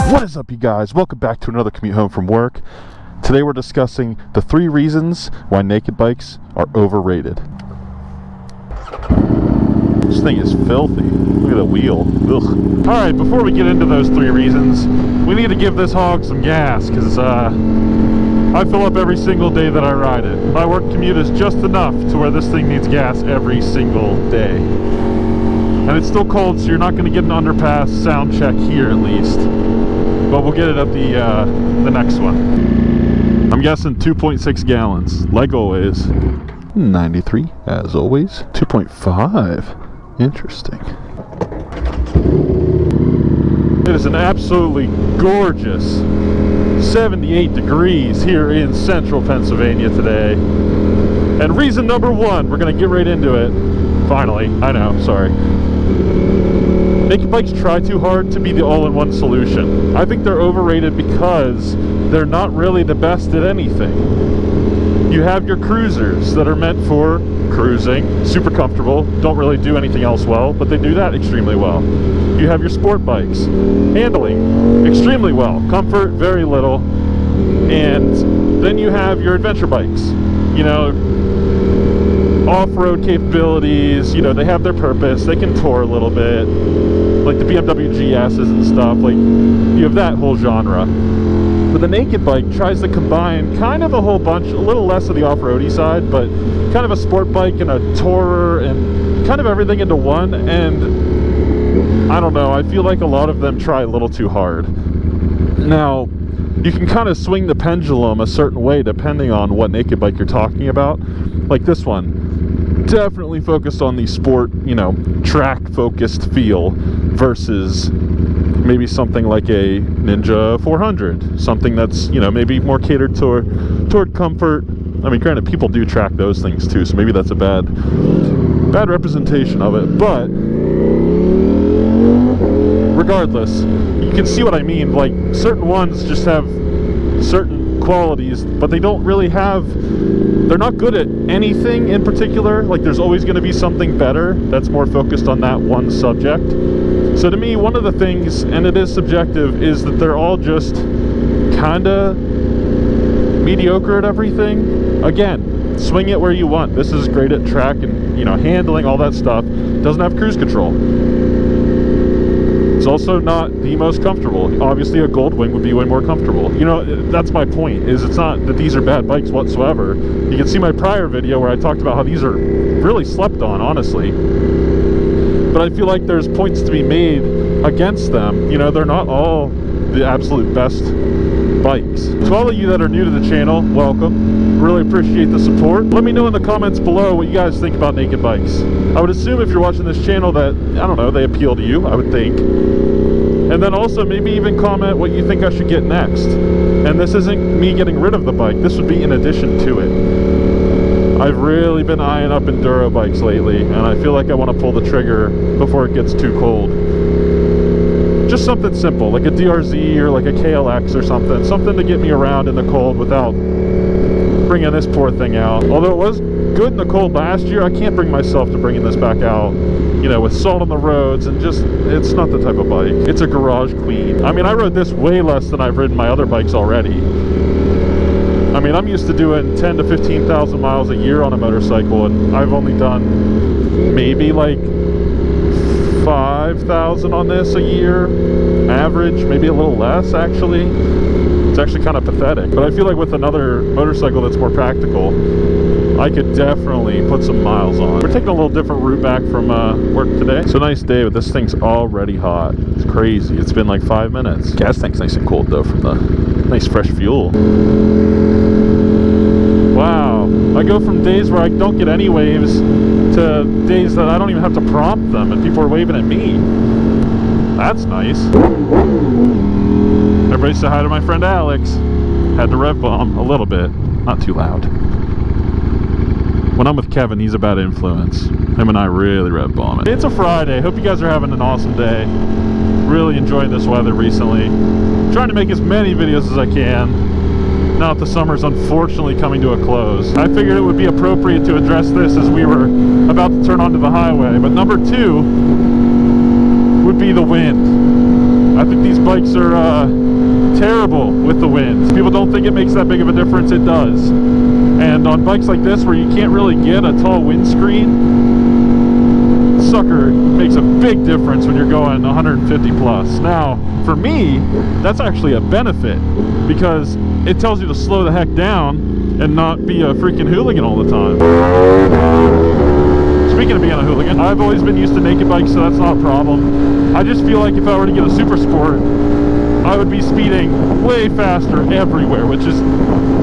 What is up, you guys? Welcome back to another commute home from work. Today we're discussing the 3 reasons why naked bikes are overrated. This thing is filthy. Look at the wheel. Ugh. Alright, before we get into those 3 reasons, we need to give this hog some gas, because I fill up every single day that I ride it. My work commute is just enough to where this thing needs gas every single day. And it's still cold, so you're not going to get an underpass sound check here at least. But we'll get it at the next one. I'm guessing 2.6 gallons, like always. 93, as always. 2.5. Interesting. It is an absolutely gorgeous 78 degrees here in central Pennsylvania today. And reason number 1, we're going to get right into it. Finally, I know, sorry. Naked bikes try too hard to be the all-in-one solution. I think they're overrated because they're not really the best at anything. You have your cruisers that are meant for cruising, super comfortable, don't really do anything else well, but they do that extremely well. You have your sport bikes, handling extremely well, comfort, very little. And then you have your adventure bikes, you know, off-road capabilities, you know, they have their purpose, they can tour a little bit, like the BMW GS's and stuff, like, you have that whole genre. But the naked bike tries to combine kind of a whole bunch, a little less of the off-roady side, but kind of a sport bike and a tourer and kind of everything into one, and I don't know, I feel like a lot of them try a little too hard. Now, you can kind of swing the pendulum a certain way depending on what naked bike you're talking about. Like this one, definitely focused on the sport, you know, track focused feel versus maybe something like a Ninja 400, something that's, you know, maybe more catered toward comfort. I mean, granted, people do track those things too, so maybe that's a bad representation of it, but regardless, you can see what I mean. Like, certain ones just have certain qualities, but they don't really have, they're not good at anything in particular. Like, there's always going to be something better that's more focused on that one subject. So to me, one of the things, and it is subjective, is that they're all just kind of mediocre at everything. Again, swing it where you want. This is great at track and, you know, handling, all that stuff. Doesn't have cruise control. It's also not the most comfortable. Obviously, a Goldwing would be way more comfortable. You know, that's my point, is it's not that these are bad bikes whatsoever. You can see my prior video where I talked about how these are really slept on, honestly. But I feel like there's points to be made against them. You know, they're not all the absolute best bikes. To all of you that are new to the channel, welcome. Really appreciate the support. Let me know in the comments below what you guys think about naked bikes. I would assume if you're watching this channel that, I don't know, they appeal to you, I would think. And then also maybe even comment what you think I should get next. And this isn't me getting rid of the bike, this would be in addition to it. I've really been eyeing up enduro bikes lately, and I feel like I want to pull the trigger before it gets too cold. Just something simple, like a DRZ or like a KLX or something to get me around in the cold without bringing this poor thing out. Although it was good in the cold last year, I can't bring myself to bringing this back out, you know, with salt on the roads, and just, it's not the type of bike. It's a garage queen. I mean, I rode this way less than I've ridden my other bikes already. I mean, I'm used to doing 10 to 15,000 miles a year on a motorcycle, and I've only done maybe like 5,000 on this a year, average, maybe a little less actually. It's actually kind of pathetic, but I feel like with another motorcycle that's more practical, I could definitely put some miles on. We're taking a little different route back from work today. It's a nice day, but this thing's already hot. It's crazy. It's been like 5 minutes. Gas tank's nice and cold though from the nice fresh fuel. Wow, I go from days where I don't get any waves to days that I don't even have to prompt them and people are waving at me. That's nice. Everybody say hi to my friend Alex. Had to rev bomb a little bit, not too loud. When I'm with Kevin, he's a bad influence. Him and I really rev bomb it. It's a Friday. Hope you guys are having an awesome day. Really enjoying this weather recently. Trying to make as many videos as I can. Now that the summer's unfortunately coming to a close. I figured it would be appropriate to address this as we were about to turn onto the highway. But number 2 would be the wind. I I think these bikes are terrible with the wind. People don't think it makes that big of a difference. It does. And on bikes like this where you can't really get a tall windscreen, sucker makes a big difference when you're going 150 plus. Now, for me, that's actually a benefit because it tells you to slow the heck down and not be a freaking hooligan all the time. Speaking of being a hooligan, I've always been used to naked bikes, so that's not a problem. I just feel like if I were to get a super sport, I would be speeding way faster everywhere, which is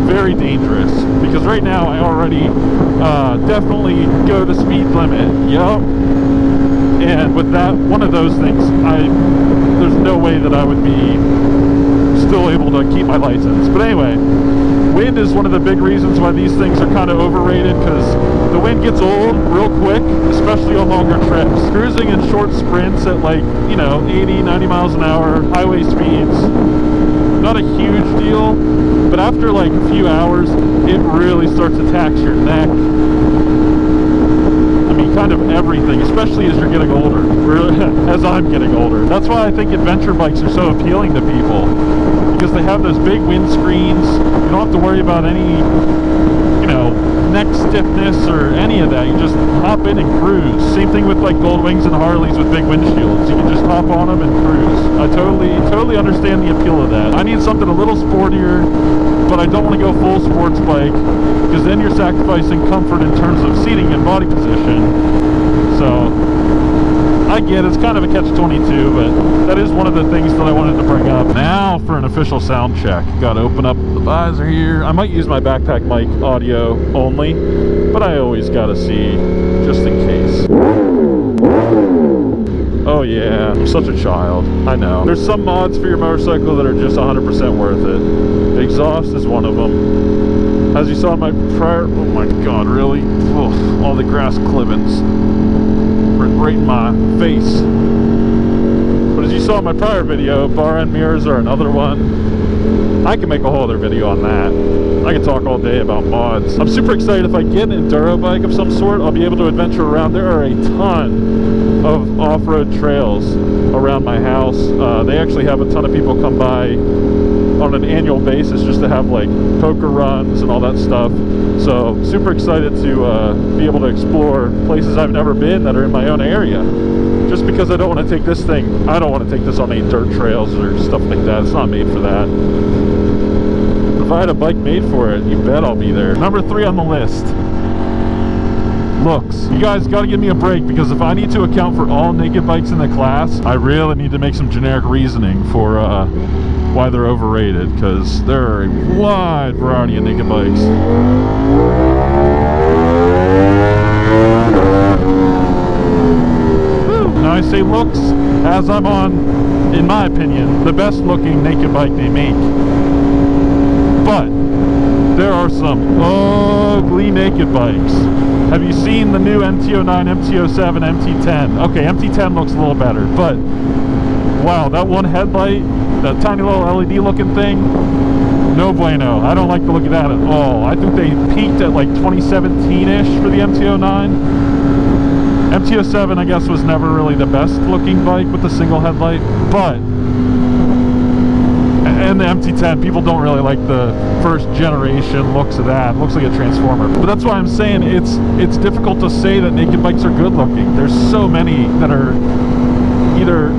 very dangerous. Because right now, I already definitely go the speed limit. Yup. And with that, one of those things, there's no way that I would be still able to keep my license. But anyway, wind is one of the big reasons why these things are kind of overrated, because the wind gets old real quick, especially on longer trips. Cruising in short sprints at 80, 90 miles an hour, highway speeds, not a huge deal, but after a few hours, it really starts to tax your neck. I mean, kind of everything, especially as you're getting older, as I'm getting older. That's why I think adventure bikes are so appealing to people, because they have those big windscreens. You don't have to worry about any, neck stiffness or any of that. You just hop in and cruise. Same thing with Gold Wings and Harleys with big windshields. You can just hop on them and cruise. I totally understand the appeal of that. I need something a little sportier, but I don't want to go full sports bike, because then you're sacrificing comfort in terms of seating and body position. So I get it's kind of a catch-22, but that is one of the things that I wanted to bring up. Now for an official sound check. Got to open up the visor here. I might use my backpack mic audio only, but I always got to see just in case. Oh yeah, I'm such a child. I know. There's some mods for your motorcycle that are just 100% worth it. Exhaust is one of them. As you saw in my prior... Oh my god, really? Ugh, all the grass clippings right in my face. But as you saw in my prior video, bar end mirrors are another one. I can make a whole other video on that. I can talk all day about mods. I'm super excited. If I get an enduro bike of some sort, I'll be able to adventure around. There are a ton of off-road trails around my house. They actually have a ton of people come by on an annual basis just to have poker runs and all that stuff. So super excited to be able to explore places I've never been that are in my own area. Just because I don't want to take this thing, I don't want to take this on any dirt trails or stuff like that. It's not made for that. If I had a bike made for it, you bet I'll be there. Number 3 on the list. Looks. You guys got to give me a break, because if I need to account for all naked bikes in the class, I really need to make some generic reasoning for why they're overrated, because there are a wide variety of naked bikes. Now I say looks as I'm on, in my opinion, the best looking naked bike they make. But there are some ugly naked bikes. Have you seen the new MT-09, MT-07, MT-10? Okay, MT-10 looks a little better, but wow, that one headlight, that tiny little LED looking thing, no bueno. I don't like the look of that at all. I think they peaked at 2017-ish for the MT-09. MT-07, I guess, was never really the best looking bike with a single headlight, but and the MT-10, people don't really like the first generation looks of that. It looks like a transformer. But that's why I'm saying it's difficult to say that naked bikes are good looking. There's so many that are either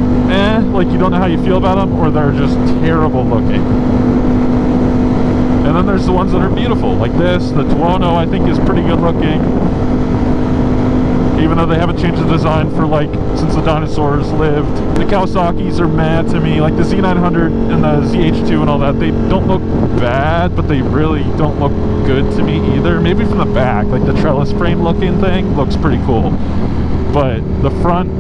you don't know how you feel about them, or they're just terrible looking. And then there's the ones that are beautiful, like this. The Tuono, I think, is pretty good looking, even though they haven't changed the design for since the dinosaurs lived. The Kawasaki's are mad to me, like the Z900 and the ZH2 and all that. They don't look bad, but they really don't look good to me either. Maybe from the back, the trellis frame looking thing looks pretty cool, but the front,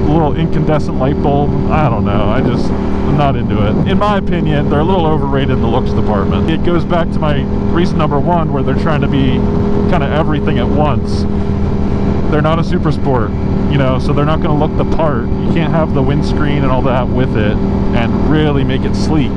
little incandescent light bulb, I don't know. I'm not into it. In my opinion, they're a little overrated in the looks department. It goes back to my reason number 1, where they're trying to be kind of everything at once. They're not a super sport, so they're not going to look the part. You can't have the windscreen and all that with it and really make it sleek.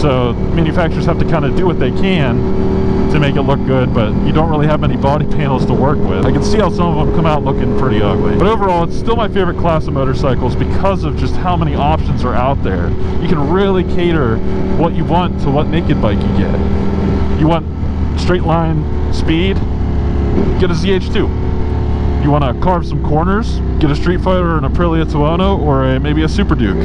So manufacturers have to kind of do what they can to make it look good, but you don't really have many body panels to work with. I can see how some of them come out looking pretty ugly. But overall, it's still my favorite class of motorcycles because of just how many options are out there. You can really cater what you want to what naked bike you get. You want straight line speed? Get a ZH2. You want to carve some corners? Get a Street Fighter or an Aprilia Tuono or maybe a Super Duke.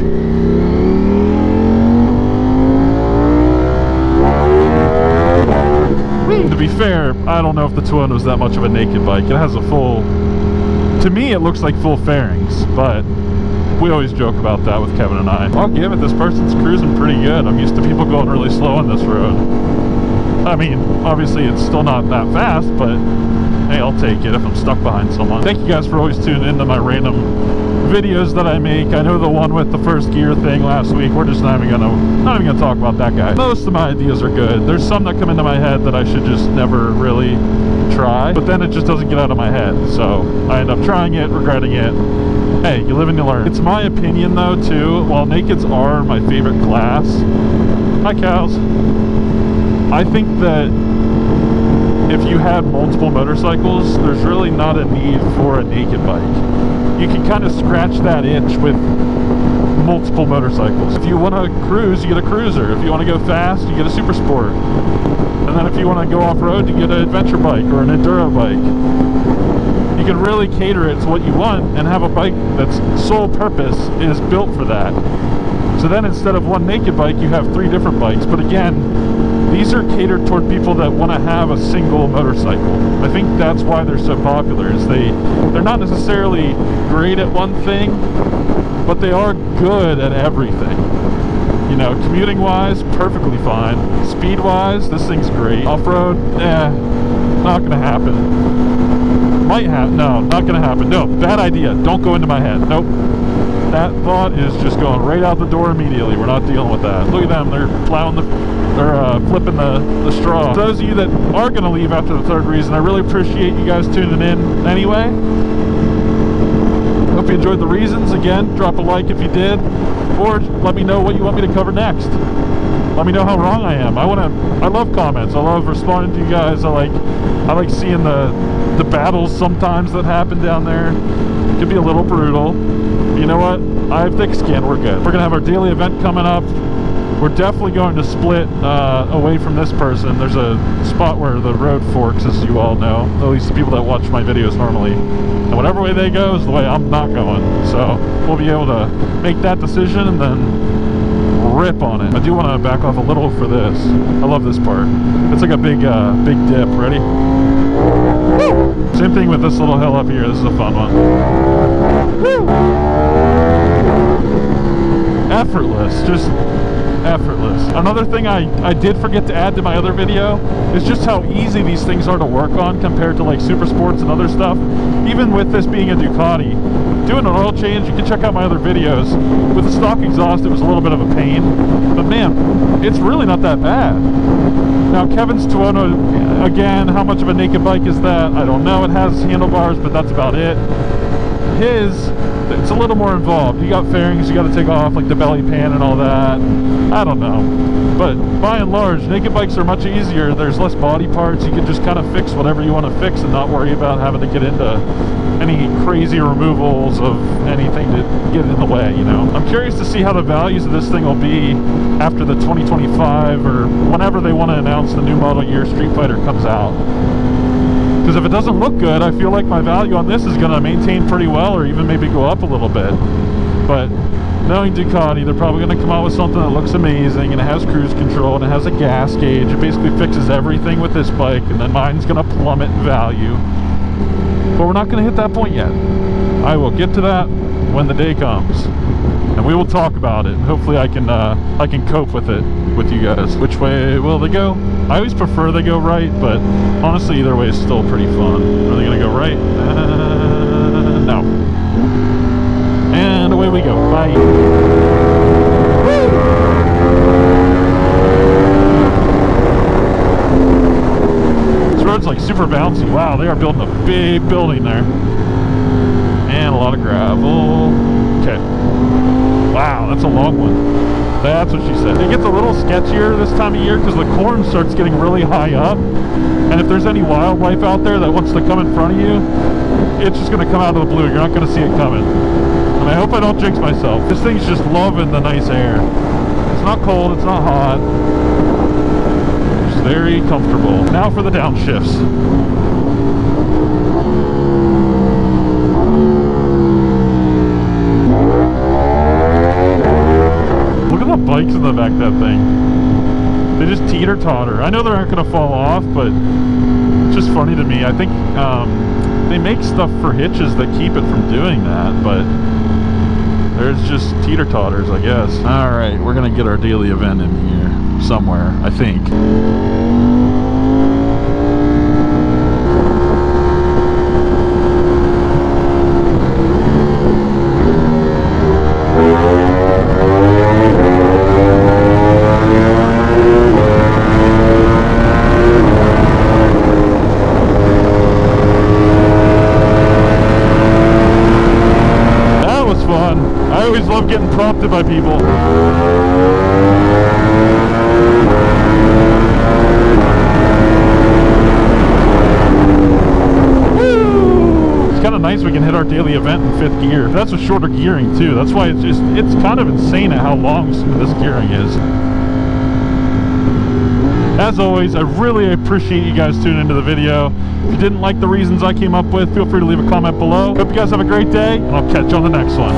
To be fair, I don't know if the Tuono is that much of a naked bike. It has a full... To me, it looks like full fairings, but we always joke about that with Kevin and I. I'll give it, this person's cruising pretty good. I'm used to people going really slow on this road. I mean, obviously it's still not that fast, but hey, I'll take it if I'm stuck behind someone. Thank you guys for always tuning into my random videos that I make. I know the one with the first gear thing last week, we're just not even gonna talk about that guy. Most of my ideas are good. There's some that come into my head that I should just never really try, but then it just doesn't get out of my head, so I end up trying it, regretting it. Hey, you live and you learn. It's my opinion though too, while nakeds are my favorite class, hi cows, I think that if you had multiple motorcycles, there's really not a need for a naked bike. You can kind of scratch that itch with multiple motorcycles. If you want to cruise, you get a cruiser. If you want to go fast, you get a super sport. And then if you want to go off-road, you get an adventure bike or an enduro bike. You can really cater it to what you want and have a bike that's sole purpose is built for that. So then instead of one naked bike, you have 3 different bikes. But again, these are catered toward people that want to have a single motorcycle. I think that's why they're so popular, is they're not necessarily great at one thing, but they are good at everything. You know, commuting wise, perfectly fine. Speed wise, this thing's great. Off-road, not gonna happen. Might have, no, not gonna happen. No, bad idea, don't go into my head, nope. That thought is just going right out the door immediately. We're not dealing with that. Look at them, they're plowing they're flipping the straw. For those of you that are going to leave after the 3rd reason, I really appreciate you guys tuning in anyway. Hope you enjoyed the reasons. Again, drop a like if you did, or let me know what you want me to cover next. Let me know how wrong I am. I love comments. I love responding to you guys. I like seeing the battles sometimes that happen down there. It can be a little brutal. You know what? I have thick skin. We're good. We're gonna have our daily event coming up. We're definitely going to split away from this person. There's a spot where the road forks, as you all know, at least the people that watch my videos normally. And whatever way they go is the way I'm not going. So we'll be able to make that decision and then rip on it. I do want to back off a little for this. I love this part. It's like a big dip. Ready? Woo! Same thing with this little hill up here. This is a fun one. Woo! Effortless. Just effortless. Another thing I did forget to add to my other video is just how easy these things are to work on compared to like super sports and other stuff. Even with this being a Ducati, doing an oil change, you can check out my other videos. With the stock exhaust, it was a little bit of a pain, but man, it's really not that bad. Now Kevin's Tuono, again, how much of a naked bike is that? I don't know. It has handlebars, but that's about it. It's a little more involved. You got fairings, you got to take off like the belly pan and all that. I don't know, but by and large, naked bikes are much easier. There's less body parts. You can just kind of fix whatever you want to fix and not worry about having to get into any crazy removals of anything to get in the way, you know. I'm curious to see how the values of this thing will be after the 2025 or whenever they want to announce the new model year Street Fighter comes out. Because if it doesn't look good, I feel like my value on this is going to maintain pretty well or even maybe go up a little bit. But knowing Ducati, they're probably going to come out with something that looks amazing and it has cruise control and it has a gas gauge. It basically fixes everything with this bike, and then mine's going to plummet in value. But we're not going to hit that point yet. I will get to that when the day comes. And we will talk about it. Hopefully I can cope with it with you guys. Which way will they go? I always prefer they go right, but honestly either way is still pretty fun. Are they gonna go right? No. And away we go. Bye. This road's like super bouncy. Wow, they are building a big building there. And a lot of gravel. Okay. Wow, that's a long one. That's what she said. It gets a little sketchier this time of year because the corn starts getting really high up. And if there's any wildlife out there that wants to come in front of you, it's just going to come out of the blue. You're not going to see it coming. And I hope I don't jinx myself. This thing's just loving the nice air. It's not cold, it's not hot. It's very comfortable. Now for the downshifts. Look at the bikes in the back of that thing. They just teeter-totter. I know they aren't going to fall off, but it's just funny to me. I think they make stuff for hitches that keep it from doing that, but there's just teeter-totters, I guess. All right, we're going to get our daily event in here somewhere, I think. I always love getting prompted by people. Woo! It's kind of nice we can hit our daily event in 5th gear. That's with shorter gearing too. That's why it's kind of insane at how long some of this gearing is. As always, I really appreciate you guys tuning into the video. If you didn't like the reasons I came up with, feel free to leave a comment below. Hope you guys have a great day, and I'll catch you on the next one.